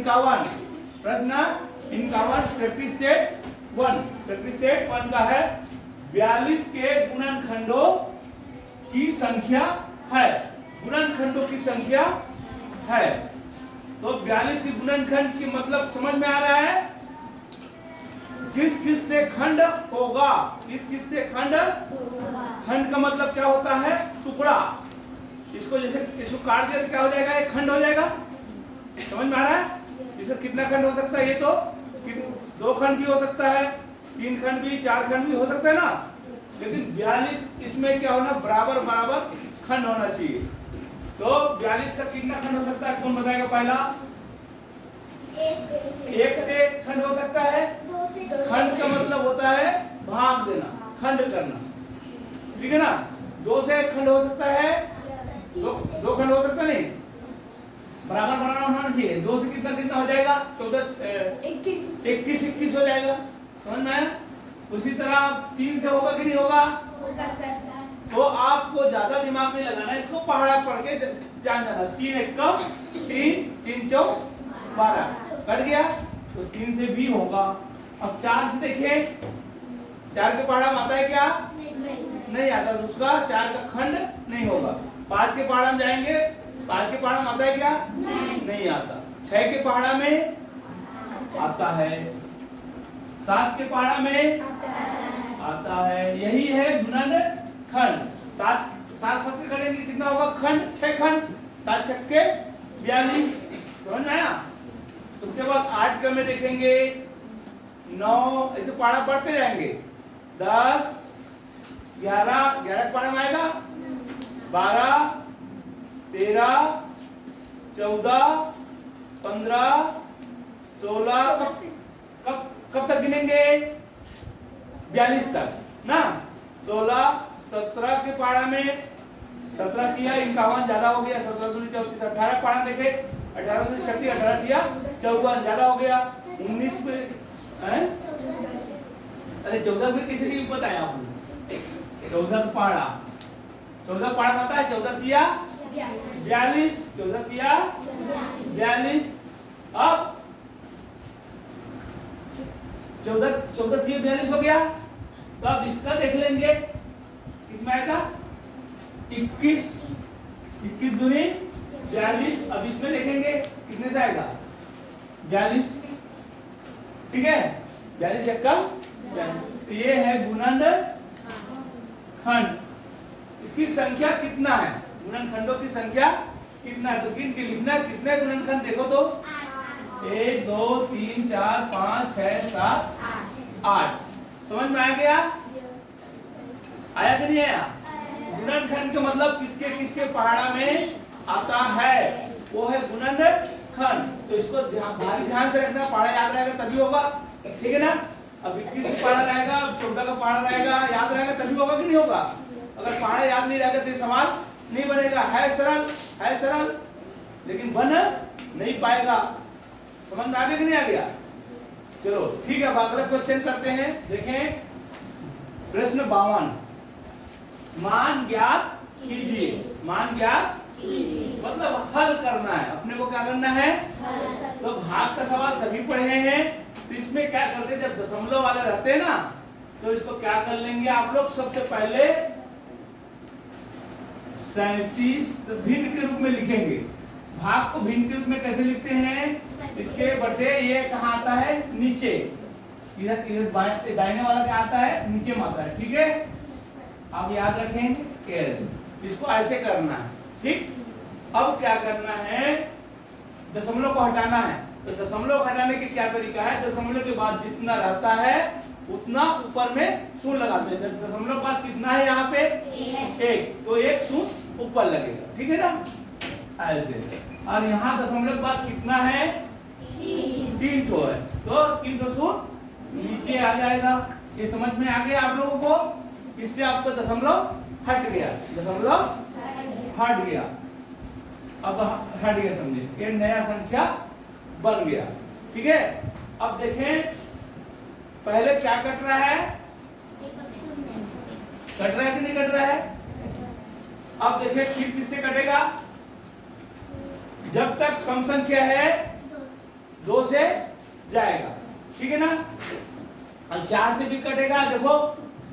51। प्रश्न 51 practice set 1। Practice set 1 का है 42 के गुणनखंडों की संख्या है। गुणनखंडों की संख्या है तो 42 के गुणनखंड की मतलब समझ में आ रहा है। किस किस से खंड होगा, किस किस से खंड, खंड का मतलब क्या होता है, टुकड़ा। इसको जैसे इसको काट दिया तो क्या हो जाएगा, एक खंड हो जाएगा। समझ में आ रहा है। इसका कितना खंड हो सकता है, ये तो 2 खंड भी हो सकता है, 3 खंड भी, 4 खंड भी हो सकता है ना। लेकिन 42 इसमें क्या होना, बराबर बराबर खंड होना चाहिए। तो 42 का कितना खंड हो सकता है, कौन बताएगा पहला। 1 से खंड हो सकता है। खंड का मतलब होता है भाग देना, खंड करना, ठीक है ना। 2 से खंड हो सकता है, 2 खंड हो सकता नहीं, बराबर बराबर होना चाहिए। 2 से कितना कितना हो जाएगा, 21 हो जाएगा। समझ में आया। उसी तरह 3 से होगा कि नहीं होगा, तो आपको ज्यादा दिमाग नहीं लगाना, इसको पहाड़ा पढ़ के जान जाना। 3 1 कम 3, 3 4 12 कट गया, तो 3 से भी होगा। अब 4 से देखिए, 4 के पहाड़ा में आता है क्या, नहीं आता, तो उसका 4 का खंड नहीं होगा। 5 के पहाड़ा में जाएंगे, 5 के पहाड़ा में आता है क्या, नहीं आता। 6 के पहाड़ा में आता है, 7 के पहाड़ा में आता है। यही है गुणनखंड। 7 7 करेंगे कितना होगा, खंड 6 खंड, 7 छक्के 42। समझ में आया। उसके बाद 8 में देखेंगे 9, ऐसे पहाड़ा बढ़ते जाएंगे। 10 11 11 के पहाड़ा में आएगा, 12 13 14 15 16। कब तक गिनेंगे, 42 तक ना। 16 17 के पहाड़ा में 17 किया 51 ज्यादा हो गया, 17 दूनी 34। 18 पहाड़ा देखे, 18 दूनी 36, 18 किया 54 ज्यादा हो गया। 19 पे हैं, अरे 14 फिर किसी ने बताया आपने, 14 पहाड़ा, 14 पहाड़ा आता है, 14 किया 42, 14 किया 42। अब 14 किया 42 हो गया, तो अब इसका देख लेंगे, किसमें आएगा 21, 21 दूनी 42। अब इसमें देखेंगे कितने से आएगा, 42, ठीक है। 42 एक कम 42। तो ये है गुणनखंड। इसकी संख्या कितना है, गुणनखंडों की संख्या कितना है, तो गिन के लिखना। कितने गुणनखंड देखो तो, 1 2 3 4 5 6 7 8। समझ में आ गया, आया कि नहीं आया। गुणनखंड का मतलब किसके किसके पहाड़ा में आता है, वो है गुणनखंड। तो इसको भारी ध्यान से रखना, पहाड़ा याद रहेगा तभी होगा, ठीक है ना। अब 21 का पहाड़ा रहेगा, 14 का पहाड़ा रहेगा, याद रहेगा तभी होगा कि नहीं होगा। अगर पहाड़ा याद नहीं रहेगा तो सवाल नहीं बनेगा। है सरल लेकिन बन नहीं पाएगा। समझ में आ गया कि नहीं आ गया। चलो ठीक है, अब अगला क्वेश्चन करते हैं। देखें प्रश्न 52, मान ज्ञात कीजिए। मान ज्ञात मतलब हल करना है, अपने को क्या करना है। तो भाग का सवाल सभी पढ़े हैं, तो इसमें क्या करते हैं, जब दशमलव वाले रहते हैं ना, तो इसको क्या कर लेंगे आप लोग, सबसे पहले 37 भिन्न के रूप में लिखेंगे। भाग को भिन्न के रूप में कैसे लिखते हैं, इसके बटे ये कहाँ आता है, नीचे। इधर दाहिने वाला क्या आता है, नीचे में आता है, ठीक है। आप याद रखेंगे, इसको ऐसे करना है, ठीक। अब क्या करना है, दशमलव को हटाना है। तो दशमलव हटाने के क्या तरीका है, दशमलव के बाद जितना रहता है उतना ऊपर में शून्य लगाते हैं। दशमलव के बाद कितना है यहाँ पे, 1, तो 1 शून्य ऊपर लगेगा, ठीक है ना, ऐसे। और यहाँ दशमलव के बाद कितना है, 3 ठो है, तो 3 ठो शून्य नीचे आ जाएगा। ये समझ में आ गया आप लोगों को। इससे आपका दशमलव हट गया, दशमलव हट गया। अब हट गया, समझे, ये नया संख्या बन गया, ठीक है। अब देखें पहले क्या कट रहा है, कट रहा है कि नहीं कट रहा है। अब देखें फिर किससे कटेगा, जब तक सम संख्या है 2 से जाएगा, ठीक है ना। और 4 से भी कटेगा, देखो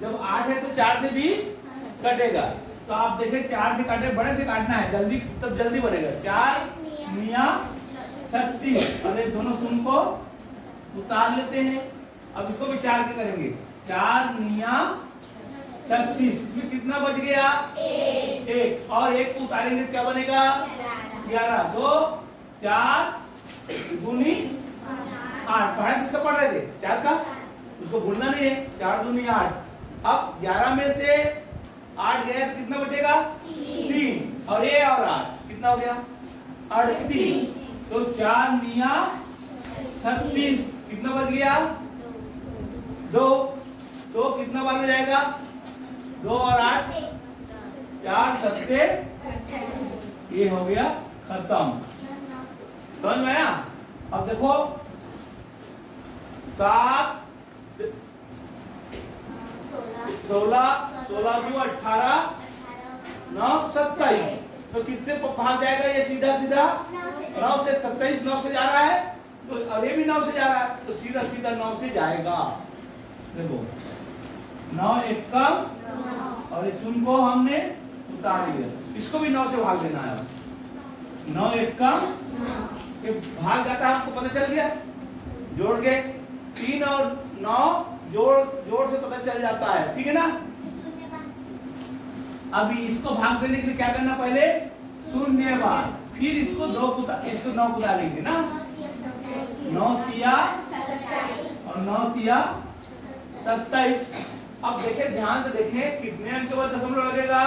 जब 8 है तो 4 से भी कटेगा। तो आप देखें 4 से काटे, बड़े से काटना है जल्दी, तब जल्दी बनेगा। 4 मिया 36, अरे दोनों शून्य को उतार लेते हैं। अब इसको भी 4 के करेंगे, 4 मिया 36, इसमें कितना बच गया? 1 और 1 को उतारेंगे क्या बनेगा? 11। तो 4 दूनी 8। पढ़ा किसका पढ़ रहे थे? 4 का, उसको भूलना नहीं है। 4 दूनी 8। अब 11 में से 8 गया तो कितना बचेगा? 3 और ये और 8 कितना हो गया? 38। तो 4 मिया 36 कितना बच गया? 2। तो कितना बार में जाएगा? 2 और 8 4 सत्ते, ये हो गया खत्म। समझ में आया? अब देखो 7 16 16 क्यों 18 9 27। तो किससे भाग जाएगा ये? सीधा सीधा 9 से। 27 9 से जा रहा है, तो अरे भी 9 से जा रहा है, तो सीधा सीधा 9 से जाएगा। देखो 9 1 कम, और इस शून्य को हमने उतार लिया, इसको भी 9 से भाग देना है। 9 1 कम, ये भाग जाता है, आपको पता चल गया। जोड़ के 3 और 9 जोड़ से पता चल जाता है, ठीक है ना। अभी इसको भाग देने के लिए क्या करना? पहले शून्य बार, फिर इसको 9 को डालेंगे ना। 9 तिया और 9 तिया 27। अब देखें, ध्यान से देखें, कितने अंक के बाद दशमलव लगेगा?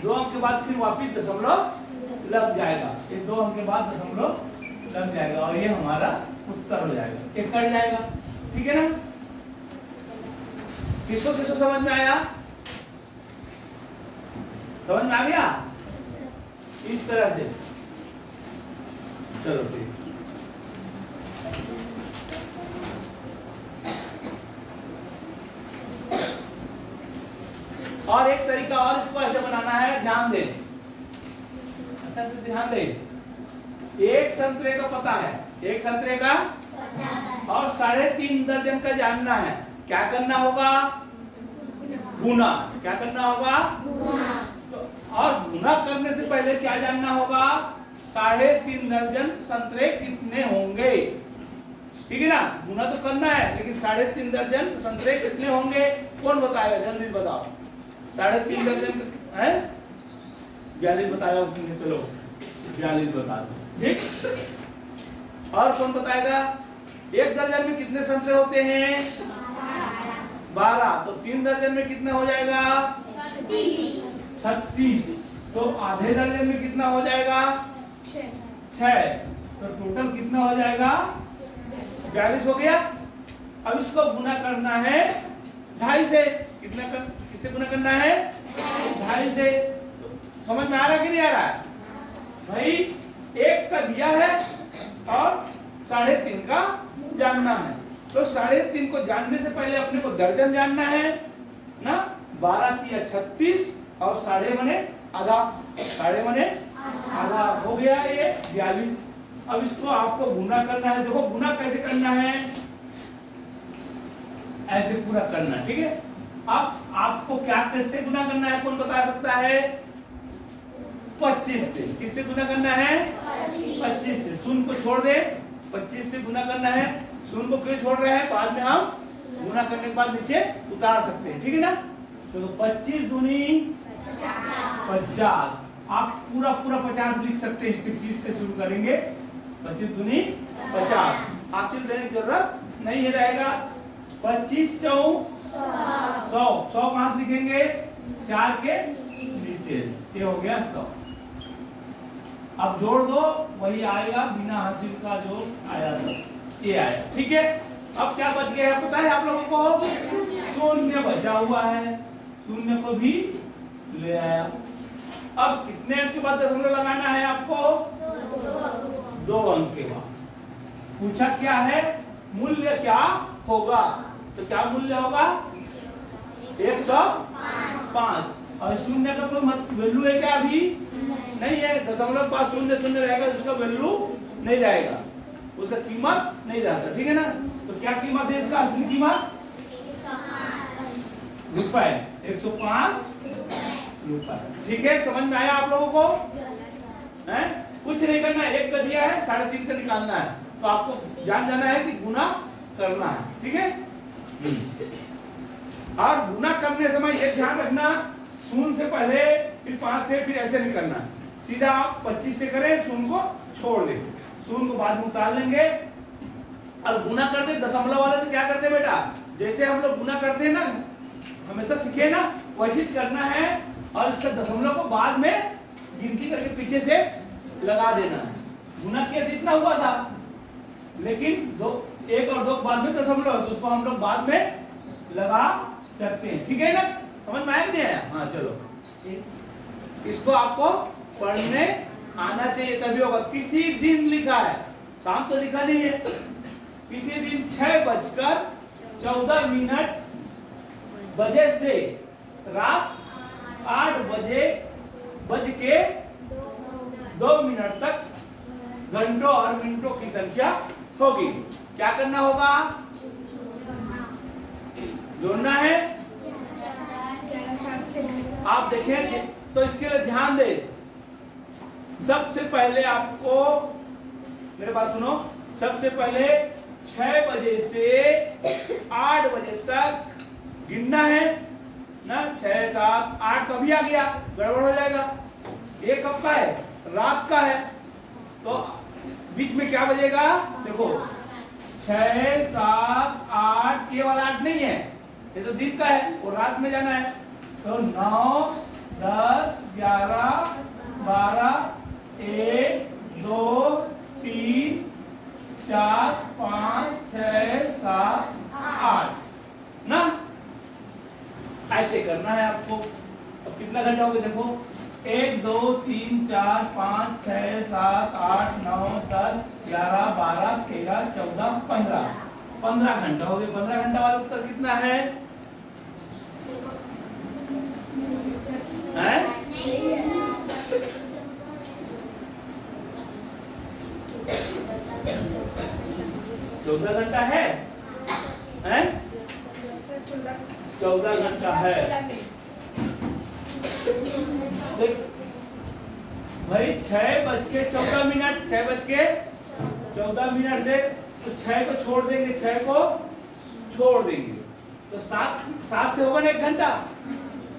2 अंक के बाद फिर वापिस दशमलव लग जाएगा। ये 2 अंक के बाद दशमलव लग जाएगा और ये हमारा उत्तर हो जाएगा, ये कट जाएगा, ठीक है ना। किसको किसको समझ में आया? समझ में आ गया? इस तरह से चलो ठीक। और एक तरीका और इसको ऐसे बनाना है, ध्यान दें, अच्छा से ध्यान दें। एक संतरे का पता है, एक संतरे का और 3.5 दर्जन का जानना है। क्या करना होगा? गुना। क्या करना होगा? तो और गुना करने से पहले क्या जानना होगा? 3.5 दर्जन संतरे कितने होंगे, ठीक है ना। गुना तो करना है, लेकिन 3.5 दर्जन संतरे कितने होंगे कौन बताएगा? जल्दी बताओ। 3.5 दर्जन है 42 बताया उसने, चलो 42 बता दो, ठीक। और कौन बताएगा? 1 दर्जन में कितने संतरे होते हैं? 12। तो 3 दर्जन में कितना हो जाएगा? 36। तो आधे दर्जन में कितना हो जाएगा? 6। तो टोटल कितना हो जाएगा? 42 हो गया। अब इसको गुना करना है 2.5 से। किससे गुना करना है? 2.5 से। तो समझ में आ रहा है कि नहीं आ रहा है? भाई 1 का दिया है और 3.5 का जानना है। तो 3.5 को जानने से पहले अपने को दर्जन जानना है ना। 12 तिया 36 और 1.5 बने आधा, 1.5 बने आधा, हो गया ये 42। अब इसको आपको गुना करना है। देखो गुना कैसे करना है, ऐसे पूरा करना है, ठीक है। अब आपको क्या कैसे गुना करना है कौन बता सकता है? 25 से। किससे गुना करना है? 25 से। शून्य को छोड़ दे, 25 से गुना करना है। शून्य को क्यों छोड़ रहे हैं? बाद में हम गुना करने के बाद नीचे उतार सकते हैं, ठीक है ना। तो 25 दूनी 50। आप पूरा 50 लिख सकते हैं, इसके शीर्ष से शुरू करेंगे। 25 दूनी 50, हासिल देने की जरूरत नहीं है रहेगा। 25 चौक 100, 100 कहां लिखेंगे? 4 के नीचे, ये हो गया 100। अब जोड़ दो, वही आएगा बिना हासिल का जो आया था, ये आया, ठीक है। अब क्या बच गया पता है आप लोगों को? शून्य बचा हुआ है, शून्य को भी ले आया। अब कितने अंक के बाद दशमलव लगाना है आपको? 2 अंक के बाद। पूछा क्या है? मूल्य क्या होगा? तो क्या मूल्य होगा? 105। और शून्य का कोई वैल्यू है क्या? अभी नहीं है। दशमलव के बाद 0 0 रहेगा, जिसका वैल्यू नहीं रहेगा। उसका कीमत नहीं रह सकता, ठीक है ना। तो क्या कीमत है इसका, असली कीमत रुपए, 105 रुपए, ठीक है। समझ में आया आप लोगों को? है कुछ नहीं करना है, 1 का दिया है 3.5 का निकालना है, तो आपको जाना है कि गुना करना है, ठीक है। और गुना करने समय ये ध्यान रखना, 0 से पहले फिर 5 से फिर ऐसे नहीं करना, सीधा आप 25 से करें, 0 को छोड़ दें, 0 को बाद में उतार लेंगे। और गुना करते दशमलव वाले तो क्या करते हैं बेटा, जैसे हम लोग गुना करते हैं ना, हमेशा सीखे ना, वैसे करना है। और इसका दशमलव को बाद में गिनती करके पीछे से लगा देना है। गुना किया जितना हुआ था, लेकिन 1 और 2 बाद में दशमलव, तो उसको हम लोग बाद में लगा सकते हैं, ठीक है ना। समझ में आया नहीं आया? हाँ चलो, इसको आपको पढ़ने आना चाहिए, तभी होगा। किसी दिन लिखा है, शाम तो लिखा नहीं है, किसी दिन 6:14 बजे से रात 8 बज के 2 मिनट तक घंटों और मिनटों की संख्या होगी। क्या करना होगा? जोड़ना है। आप देखें तो इसके लिए ध्यान दें, सबसे पहले आपको मेरे बात सुनो, सबसे पहले 6 बजे से 8 बजे तक गिनना है ना। 6, 7, 8 तो अभी आ गया, गड़बड़ हो जाएगा। ये कब का है? रात का है, तो बीच में क्या बजेगा? देखो 6, 7, 8, ये वाला 8 नहीं है, ये तो दिन का है, वो रात में जाना है। तो 9, 10, 11, 12, 1, 2, 3, 4, 5, 6, 7, 8 ना, ऐसे करना है आपको। अब कितना घंटा हो गया देखो, 1, 2, 3, 4, 5, 6, 7, 8, 9, 10, 11, 12, 13, 14, 15 घंटा हो गए। 15 घंटा वाला उत्तर कितना है? 14 घंटा है, 14 घंटा है भाई। 6:14, 6:14 से तो 6 को छोड़ देंगे, 6 को छोड़ देंगे तो 7 से होगा ना 1 घंटा।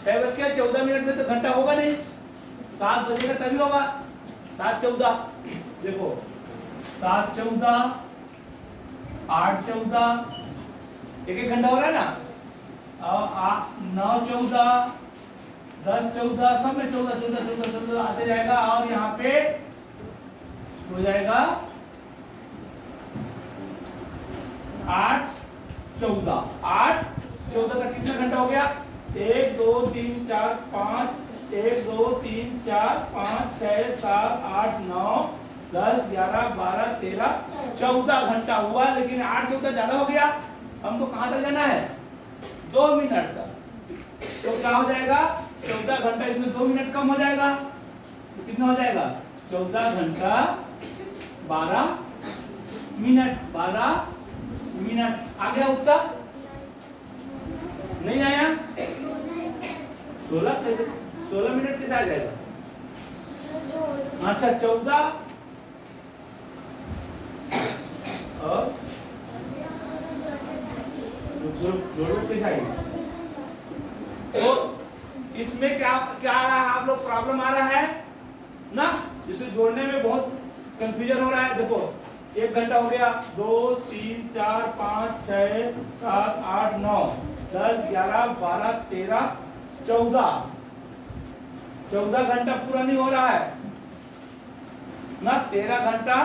6:14 में तो घंटा होगा नहीं, 7 बजेगा तभी होगा। 7-14 देखो, 7-14, 8-14, 1 घंटा हो रहा है ना। 9-14, 10-14, सब में 14 आते जाएगा। और यहाँ पे हो जाएगा 8-14, 8-14 का कितना घंटा हो गया? 1, 2, 3, 4, 5, 1, 2, 3, 4, 5, 6, 7, 8, 9, 10, 11, 12, 13, 14 घंटा हुआ। लेकिन 8-14 ज्यादा हो गया, हमको कहां तक जाना है? 2 मिनट तक। तो क्या हो जाएगा? 14 घंटा, इसमें 2 मिनट कम हो जाएगा, तो कितना हो जाएगा? 14 घंटा 12 मिनट। 12 मिनट आ गया उत्तर? नहीं आया? 16 कैसे? 16 मिनट कैसे आ जाएगा? अच्छा 14 और जोड़ो कैसे आएगा? तो इसमें क्या क्या आ रहा है? आप लोग प्रॉब्लम आ रहा है ना, जिसे जोड़ने में बहुत कंफ्यूजन हो रहा है। देखो 1 घंटा हो गया, 2, 3, 4, 5, 6, 7, 8, 9, 10, 11, 12, 13, 14 घंटा पूरा नहीं हो रहा है ना, 13 घंटा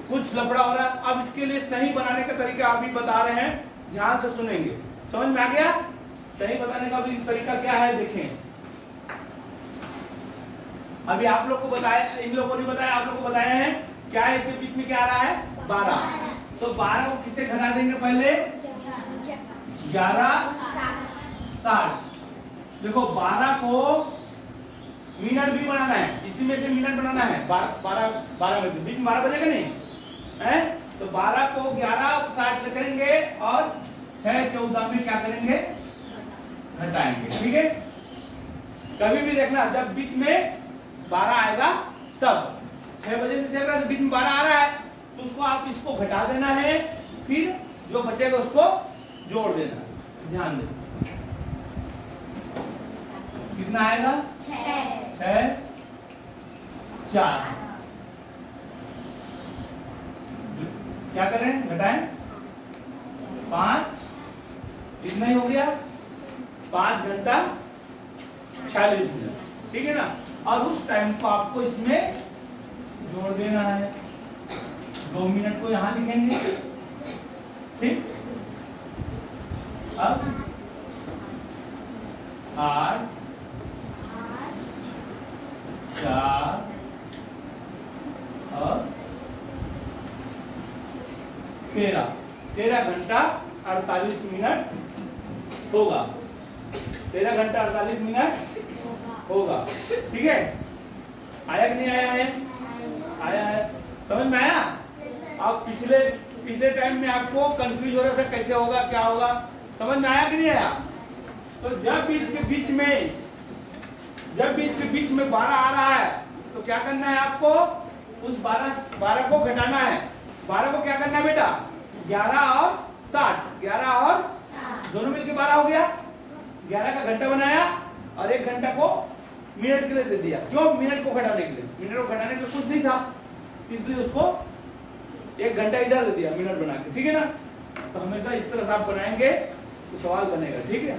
कुछ लफड़ा हो रहा है। अब इसके लिए सही बनाने का तरीका आप भी बता रहे हैं, ध्यान से सुनेंगे। समझ में आ गया? सही बताने का भी तरीका क्या है देखें। अभी आप लोग को बताया, इन लोगों ने बताया, आप लोग को बताया है क्या है इसके बीच में क्या आ रहा है? 12। तो 12 को किससे घटा देंगे? पहले 11, 60। देखो 12 को मिनट भी बनाना है, इसी में से मिनट बनाना है। 12 में बीच में 12 बजेगा नहीं, है। तो 12 को 11 60 से करेंगे और 6 14 में क्या करेंगे, घटाएंगे। ठीक है, कभी भी देखना जब बीच में 12 आएगा तब 6 बजे से चल रहा है, बीच में 12 आ रहा है तो उसको आप इसको घटा देना है, फिर जो बचेगा उसको जोड़ देना। ध्यान दें कितना आएगा, 6 4। क्या करें, घटाएं, 5 इतना ही हो गया, 5 घंटा 46 मिनट। ठीक है ना, और उस टाइम को आपको इसमें जोड़ देना है। 2 मिनट को यहां लिखेंगे। ठीक, अब 8 4 और 13 घंटा 48 मिनट होगा। 13 घंटा 48 मिनट होगा। ठीक है, आया कि नहीं आया है, आया है, समझ में आया। अब पिछले टाइम में आपको कंफ्यूज हो रहा था कैसे होगा क्या होगा, समझ में आया कि नहीं आया। तो जब इसके बीच में 12 आ रहा है तो क्या करना है आपको, उस 12 को घटाना है। 12 को क्या करना है बेटा, 11 और 60, 11 और दोनों मिलकर 12 हो गया। 11 का घंटा बनाया और 1 घंटा को मिनट के लिए दे दिया। क्यों, मिनट को घटाने के लिए, मिनट को घटाने के लिए कुछ नहीं था, इसलिए उसको 1 घंटा इधर दे दिया मिनट बना के। ठीक है ना, तो हमेशा इस तरह से आप बनाएंगे तो सवाल बनेगा। ठीक है।